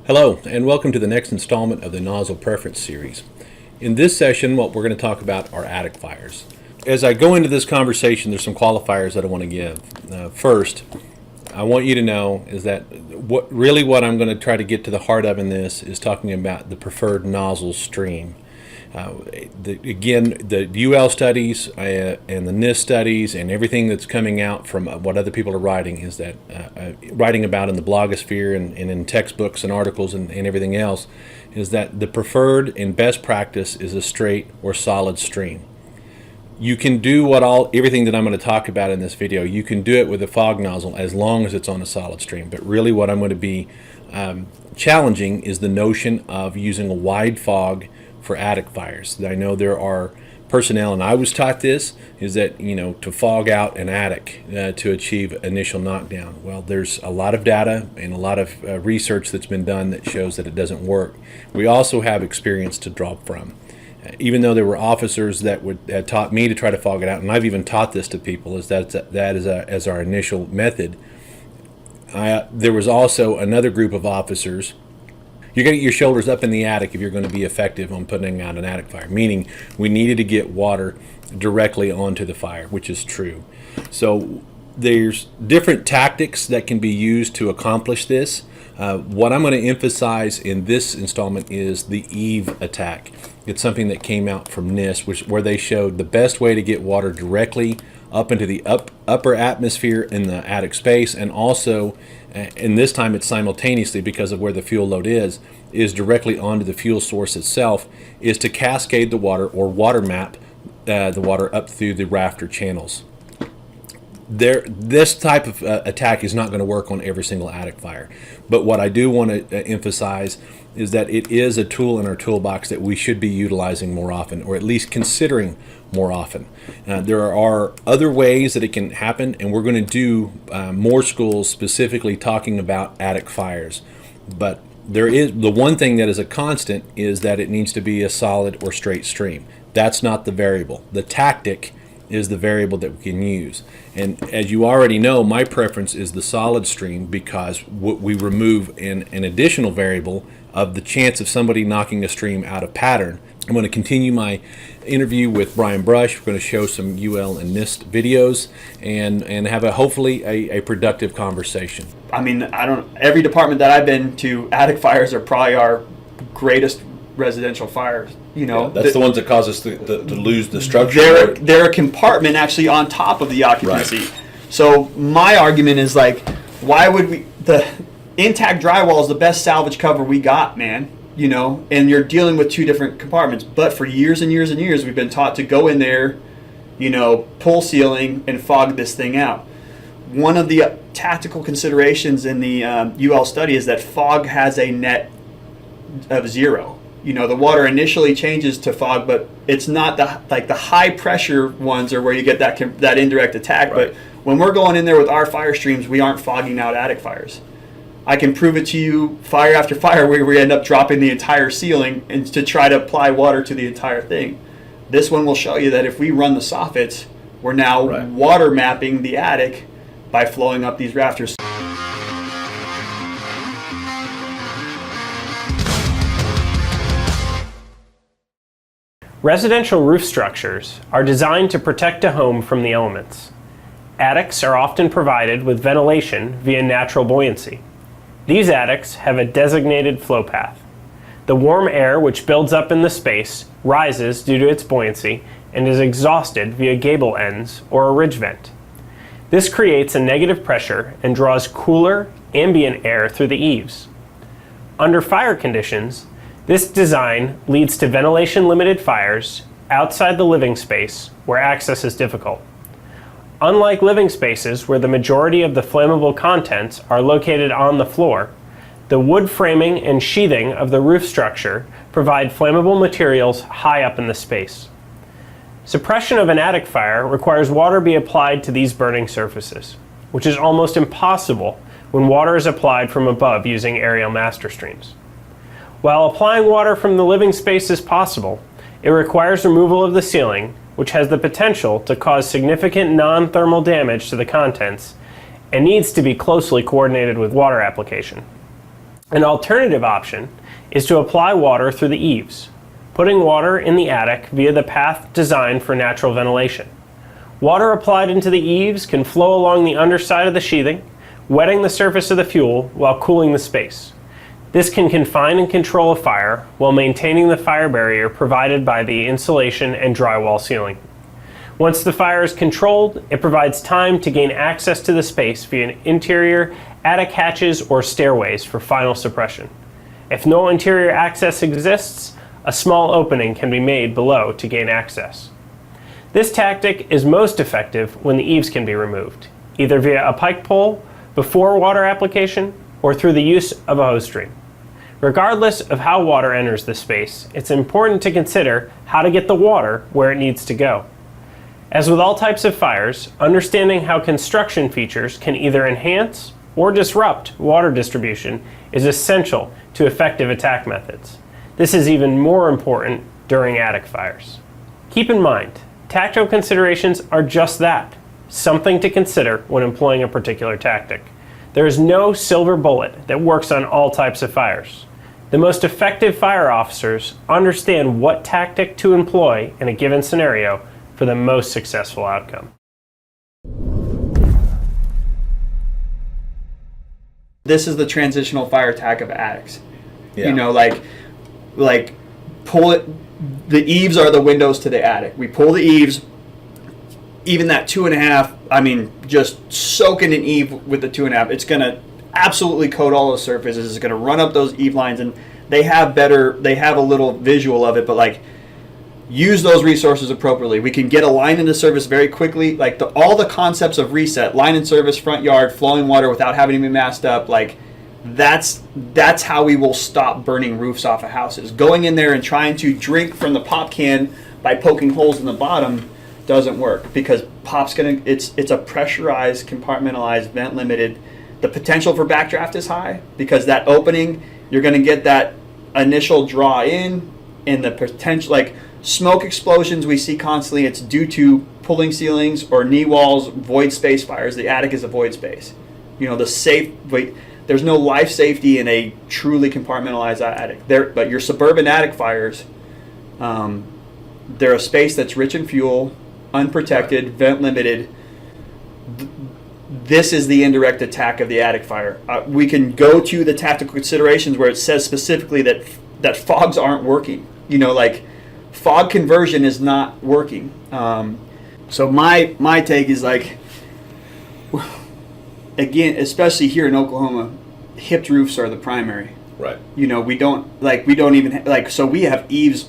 Hello, and welcome to the next installment of the Nozzle Preference Series. In this session, what we're going to talk about are attic fires. As I go into this conversation, there's some qualifiers that I want to give. First, I want you to know is that what I'm going to try to get to the heart of in this is talking about the preferred nozzle stream. The UL studies and the NIST studies and everything that's coming out from what other people are writing is that writing about in the blogosphere and in textbooks and articles and everything else is that the preferred and best practice is a straight or solid stream. You can do everything that I'm going to talk about in this video. You can do it with a fog nozzle as long as it's on a solid stream. But really, what I'm going to be challenging is the notion of using a wide fog for attic fires. I know there are personnel, and I was taught this, is that to fog out an attic to achieve initial knockdown. Well, there's a lot of data and a lot of research that's been done that shows that it doesn't work. We also have experience to draw from. Even though there were officers that had taught me to try to fog it out, and I've even taught this to people, as our initial method. There was also another group of officers. You're going to get your shoulders up in the attic if you're going to be effective on putting out an attic fire, meaning we needed to get water directly onto the fire, which is true. So there's different tactics that can be used to accomplish this. What I'm going to emphasize in this installment is the eave attack. It's something that came out from NIST, where they showed the best way to get water directly up into the upper atmosphere in the attic space, and also, and this time it's simultaneously because of where the fuel load is directly onto the fuel source itself, is to cascade the water or water map the water up through the rafter channels. This type of attack is not going to work on every single attic fire, but what I do want to emphasize is that it is a tool in our toolbox that we should be utilizing more often, or at least considering more often. There are other ways that it can happen, and we're going to do more schools specifically talking about attic fires. But there is the one thing that is a constant is that it needs to be a solid or straight stream. That's not the variable. The tactic is the variable that we can use. And as you already know, my preference is the solid stream because we remove an additional variable of the chance of somebody knocking a stream out of pattern. I'm going to continue my interview with Brian Brush. We're going to show some UL and NIST videos and have hopefully a productive conversation. I mean, every department that I've been to, attic fires are probably our greatest residential fires. That's the ones that cause us to lose the structure. They're a compartment actually on top of the occupancy. Right. So my argument is why would the intact drywall is the best salvage cover we got, man. And you're dealing with two different compartments. But for years and years and years, we've been taught to go in there, pull ceiling and fog this thing out. One of the tactical considerations in the UL study is that fog has a net of 0. The water initially changes to fog, but it's not the high pressure ones are where you get that indirect attack. Right. But when we're going in there with our fire streams, we aren't fogging out attic fires. I can prove it to you fire after fire where we end up dropping the entire ceiling and to try to apply water to the entire thing. This one will show you that if we run the soffits, we're now water mapping the attic by flowing up these rafters. Residential roof structures are designed to protect a home from the elements. Attics are often provided with ventilation via natural buoyancy. These attics have a designated flow path. The warm air which builds up in the space rises due to its buoyancy and is exhausted via gable ends or a ridge vent. This creates a negative pressure and draws cooler, ambient air through the eaves. Under fire conditions, this design leads to ventilation-limited fires outside the living space where access is difficult. Unlike living spaces where the majority of the flammable contents are located on the floor, the wood framing and sheathing of the roof structure provide flammable materials high up in the space. Suppression of an attic fire requires water be applied to these burning surfaces, which is almost impossible when water is applied from above using aerial master streams. While applying water from the living space is possible, it requires removal of the ceiling, which has the potential to cause significant non-thermal damage to the contents and needs to be closely coordinated with water application. An alternative option is to apply water through the eaves, putting water in the attic via the path designed for natural ventilation. Water applied into the eaves can flow along the underside of the sheathing, wetting the surface of the fuel while cooling the space. This can confine and control a fire while maintaining the fire barrier provided by the insulation and drywall ceiling. Once the fire is controlled, it provides time to gain access to the space via interior attic hatches or stairways for final suppression. If no interior access exists, a small opening can be made below to gain access. This tactic is most effective when the eaves can be removed, either via a pike pole before water application or through the use of a hose stream. Regardless of how water enters the space, it's important to consider how to get the water where it needs to go. As with all types of fires, understanding how construction features can either enhance or disrupt water distribution is essential to effective attack methods. This is even more important during attic fires. Keep in mind, tactical considerations are just that, something to consider when employing a particular tactic. There is no silver bullet that works on all types of fires. The most effective fire officers understand what tactic to employ in a given scenario for the most successful outcome. This is the transitional fire attack of attics. Yeah. You know, like pull it. The eaves are the windows to the attic. We pull the eaves. Even that 2.5, I mean, just soaking an eave with the 2.5, it's going to absolutely coat all those surfaces. It's going to run up those eave lines, and they have a little visual of it, but like, use those resources appropriately. We can get a line into service very quickly. Like all the concepts of reset, line in service, front yard, flowing water without having to be masked up, like that's how we will stop burning roofs off of houses. Going in there and trying to drink from the pop can by poking holes in the bottom doesn't work, because it's a pressurized, compartmentalized, vent limited. The potential for backdraft is high because that opening, you're going to get that initial draw in, and the potential, like smoke explosions we see constantly, it's due to pulling ceilings or knee walls, void space fires. The attic is a void space. You know, there's no life safety in a truly compartmentalized attic. But your suburban attic fires, they're a space that's rich in fuel, unprotected, vent limited. This is the indirect attack of the attic fire. We can go to the tactical considerations where it says specifically that fogs aren't working. You know, like fog conversion is not working. So my take is like, again, especially here in Oklahoma, hipped roofs are the primary. Right. You know, we don't even so we have eaves.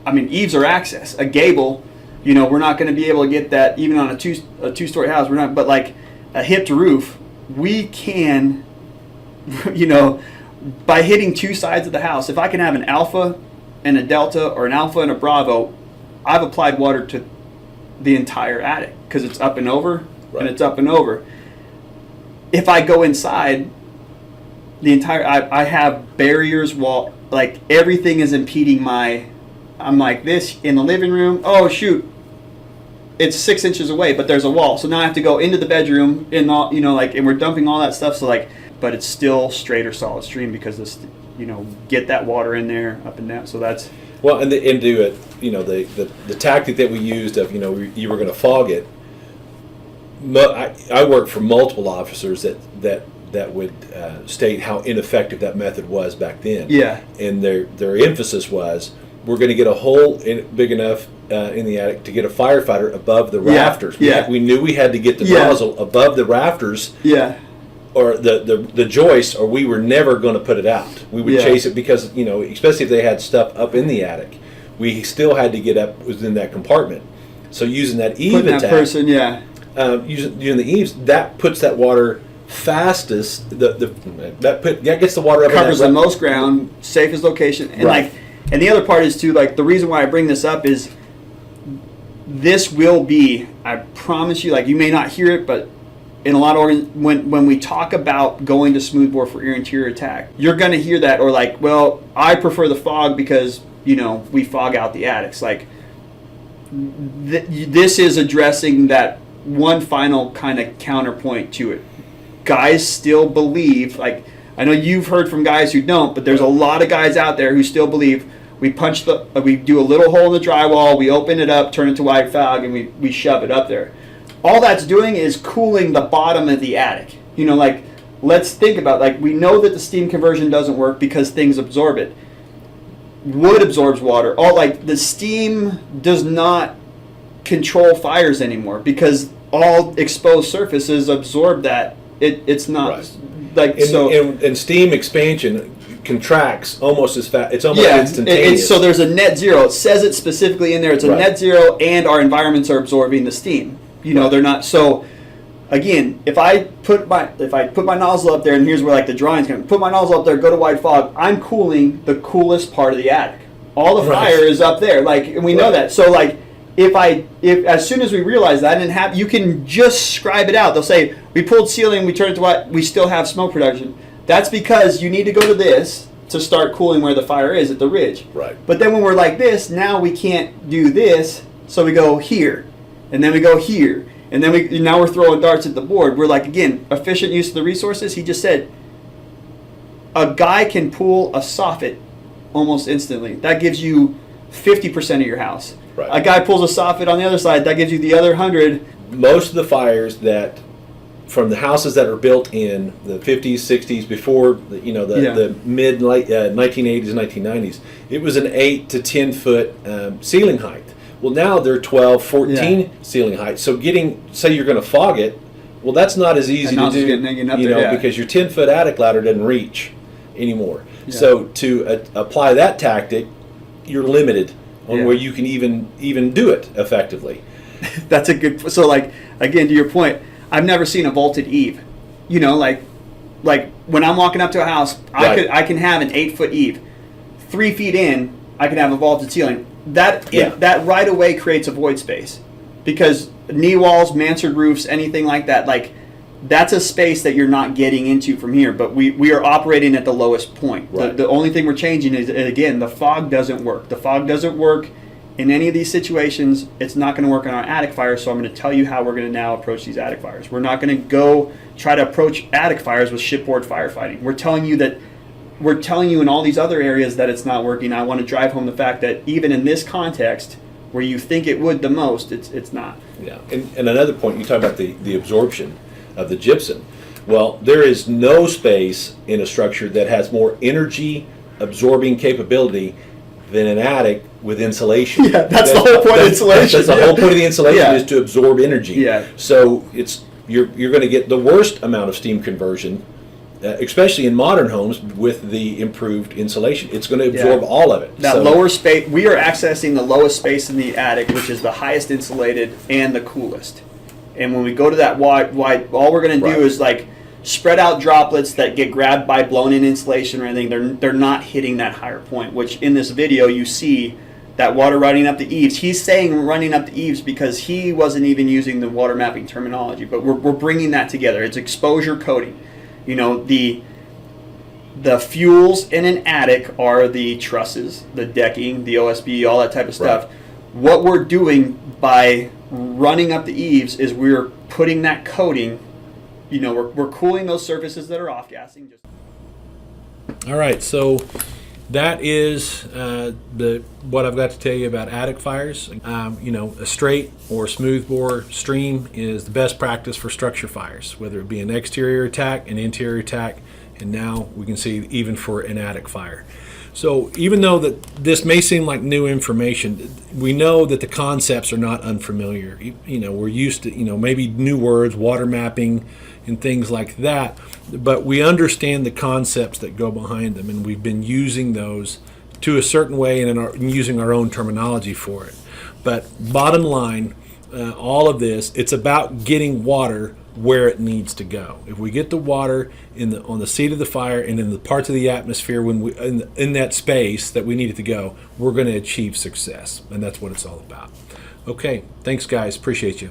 I mean, eaves are access. A gable, you know, we're not going to be able to get that even on a two-story house. We're not, but like a hipped roof, we can, you know, by hitting two sides of the house. If I can have an alpha and a delta, or an alpha and a bravo, I've applied water to the entire attic because it's up and over, right. And it's up and over. If I go inside, I have barriers, like everything is impeding I'm like this in the living room. Oh shoot, it's 6 inches away, but there's a wall. So now I have to go into the bedroom and all, you know, like, and we're dumping all that stuff. So like, but it's still straight or solid stream because this, you know, get that water in there up and down. So that's well, and do it. You know, the tactic that we used of, you know, you were going to fog it. I worked for multiple officers that would state how ineffective that method was back then. Yeah. And their emphasis was, we're going to get a hole big enough in the attic to get a firefighter above the rafters. We knew we had to get the nozzle above the rafters. Yeah. Or the joist, or we were never going to put it out. We would chase it because, you know, especially if they had stuff up in the attic, we still had to get up within that compartment. So using that eave attack, using the eaves, that puts that water fastest. That gets the water up. Covers the most ground, safest location, and right. And the other part is too, like, the reason why I bring this up is this will be, I promise you, like, you may not hear it, but in a lot of when we talk about going to smoothbore for your interior attack, you're going to hear that, or like, well, I prefer the fog because, you know, we fog out the attics. Like, this is addressing that one final kind of counterpoint to it. Guys still believe, like, I know you've heard from guys who don't, but there's a lot of guys out there who still believe we do a little hole in the drywall, we open it up, turn it to white fog, and we shove it up there. All that's doing is cooling the bottom of the attic. You know, like, let's think about, like, we know that the steam conversion doesn't work because things absorb it. Wood absorbs water. The steam does not control fires anymore because all exposed surfaces absorb that. It's not and steam expansion contracts almost as fast. It's almost instantaneous. So there's a net zero. It says it specifically in there. It's a net zero, and our environments are absorbing the steam. You know, they're not. So again, if I put my nozzle up there, and here's where like the drawings come. Put my nozzle up there, go to white fog. I'm cooling the coolest part of the attic. All the fire is up there. Like, and we know that. So like, if as soon as we realize that didn't happen, you can just scribe it out. They'll say we pulled ceiling, we turned it to white, we still have smoke production. That's because you need to go to this to start cooling where the fire is at the ridge. Right. But then when we're like this, now we can't do this, so we go here, and then we go here, and then now we're throwing darts at the board. We're like, again, efficient use of the resources. He just said a guy can pull a soffit almost instantly. That gives you 50% of your house. Right. A guy pulls a soffit on the other side, that gives you the other 100. Most of the fires that from the houses that are built in the 50s, 60s, before the mid late 1980s, 1990s, it was an 8 to 10 foot ceiling height. Well, now they're 12, 14 ceiling height. So say you're going to fog it, well, that's not as easy to do, because your 10 foot attic ladder doesn't reach anymore. Yeah. So to apply that tactic, you're limited on where you can even do it effectively. That's a good. So like, again, to your point, I've never seen a vaulted eave. You know, like when I'm walking up to a house, I can have an 8 foot eave. 3 feet in, I can have a vaulted ceiling. That right away creates a void space, because knee walls, mansard roofs, anything like that, like that's a space that you're not getting into from here. But we are operating at the lowest point. Right. The only thing we're changing is, again, the fog doesn't work. The fog doesn't work in any of these situations. It's not going to work on our attic fires, so I'm going to tell you how we're going to now approach these attic fires. We're not going to go try to approach attic fires with shipboard firefighting. We're telling you in all these other areas that it's not working. I want to drive home the fact that even in this context, where you think it would the most, it's not. Yeah, and another point, you talk about the absorption of the gypsum. Well, there is no space in a structure that has more energy absorbing capability than an attic with insulation. Yeah, that's the whole point of insulation. That's the whole point of the insulation, is to absorb energy. Yeah. So you're going to get the worst amount of steam conversion, especially in modern homes with the improved insulation. It's going to absorb all of it. That lower space, we are accessing the lowest space in the attic, which is the highest insulated and the coolest. And when we go to that wide, all we're going to do is like spread out droplets that get grabbed by blown in insulation or anything. They're not hitting that higher point, which in this video you see that water running up the eaves. He's saying running up the eaves because he wasn't even using the water mapping terminology, but we're bringing that together. It's exposure coating. You know, the fuels in an attic are the trusses, the decking, the OSB, all that type of stuff. Right. What we're doing by running up the eaves is we're putting that coating, we're cooling those surfaces that are off-gassing. All right, so that is what I've got to tell you about attic fires. A straight or smooth bore stream is the best practice for structure fires, whether it be an exterior attack, an interior attack, and now we can see even for an attic fire. So even though that this may seem like new information, we know that the concepts are not unfamiliar. We're used to, maybe new words, water mapping, and things like that, but we understand the concepts that go behind them, and we've been using those to a certain way and using our own terminology for it. But bottom line, all of this, it's about getting water where it needs to go. If we get the water on the seat of the fire and in the parts of the atmosphere in that space that we need it to go, we're going to achieve success, and that's what it's all about. Okay, thanks guys, appreciate you.